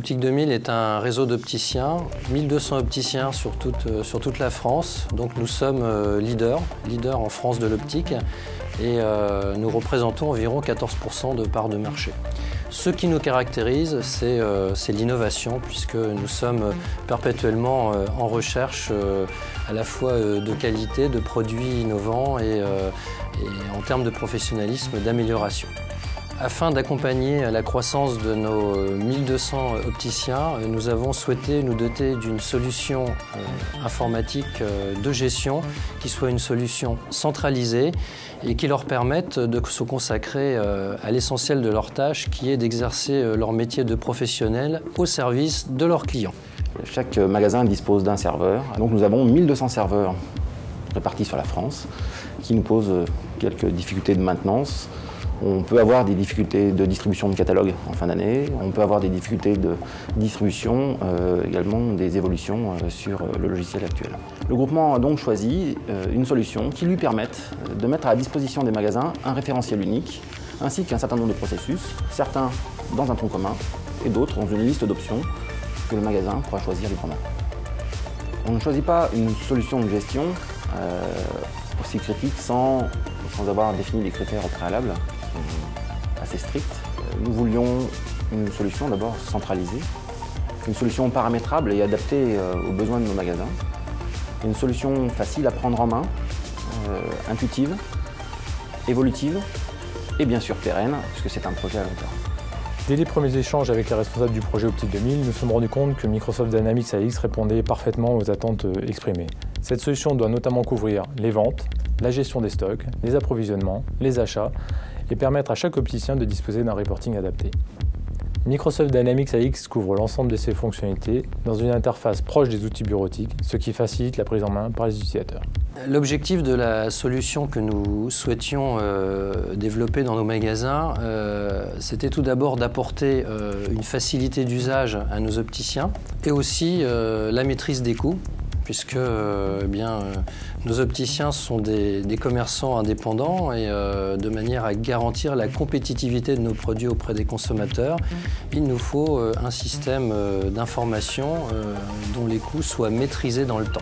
Optique 2000 est un réseau d'opticiens, 1200 opticiens sur toute la France. Donc nous sommes leaders en France de l'optique et nous représentons environ 14% de part de marché. Ce qui nous caractérise, c'est l'innovation, puisque nous sommes perpétuellement en recherche à la fois de qualité, de produits innovants et en termes de professionnalisme, d'amélioration. Afin d'accompagner la croissance de nos 1200 opticiens, nous avons souhaité nous doter d'une solution informatique de gestion qui soit une solution centralisée et qui leur permette de se consacrer à l'essentiel de leur tâche, qui est d'exercer leur métier de professionnel au service de leurs clients. Chaque magasin dispose d'un serveur, donc nous avons 1200 serveurs répartis sur la France qui nous posent quelques difficultés de maintenance. On peut avoir des difficultés de distribution de catalogue en fin d'année, on peut avoir des difficultés de distribution, également des évolutions sur le logiciel actuel. Le groupement a donc choisi une solution qui lui permette de mettre à la disposition des magasins un référentiel unique, ainsi qu'un certain nombre de processus, certains dans un tronc commun et d'autres dans une liste d'options que le magasin pourra choisir librement. On ne choisit pas une solution de gestion aussi critique sans avoir défini des critères au préalable assez stricts. Nous voulions une solution d'abord centralisée, une solution paramétrable et adaptée aux besoins de nos magasins, une solution facile à prendre en main, intuitive, évolutive et bien sûr pérenne, puisque c'est un projet à long terme. Dès les premiers échanges avec les responsables du projet Optique 2000, nous nous sommes rendus compte que Microsoft Dynamics AX répondait parfaitement aux attentes exprimées. Cette solution doit notamment couvrir les ventes, la gestion des stocks, les approvisionnements, les achats et permettre à chaque opticien de disposer d'un reporting adapté. Microsoft Dynamics AX couvre l'ensemble de ces fonctionnalités dans une interface proche des outils bureautiques, ce qui facilite la prise en main par les utilisateurs. L'objectif de la solution que nous souhaitions développer dans nos magasins, c'était tout d'abord d'apporter une facilité d'usage à nos opticiens et aussi la maîtrise des coûts, puisque nos opticiens sont des commerçants indépendants et de manière à garantir la compétitivité de nos produits auprès des consommateurs, il nous faut un système d'information dont les coûts soient maîtrisés dans le temps.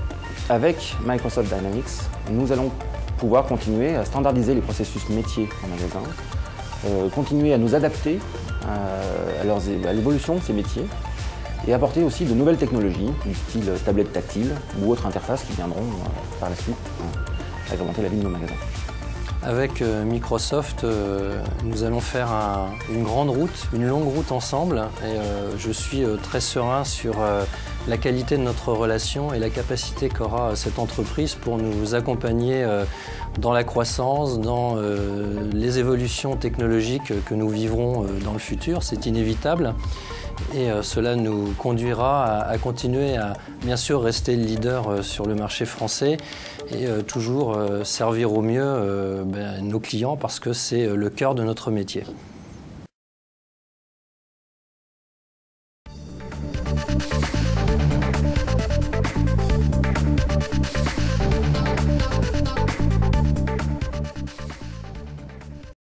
Avec Microsoft Dynamics, nous allons pouvoir continuer à standardiser les processus métiers en magasin, continuer à nous adapter à l'évolution de ces métiers, et apporter aussi de nouvelles technologies, du style tablette tactile ou autres interfaces qui viendront par la suite agrémenter la vie de nos magasins. Avec Microsoft, nous allons faire une grande route, une longue route ensemble et je suis très serein sur la qualité de notre relation et la capacité qu'aura cette entreprise pour nous accompagner dans la croissance, dans les évolutions technologiques que nous vivrons dans le futur, c'est inévitable. Et cela nous conduira à continuer à bien sûr rester le leader sur le marché français et toujours servir au mieux nos clients parce que c'est le cœur de notre métier.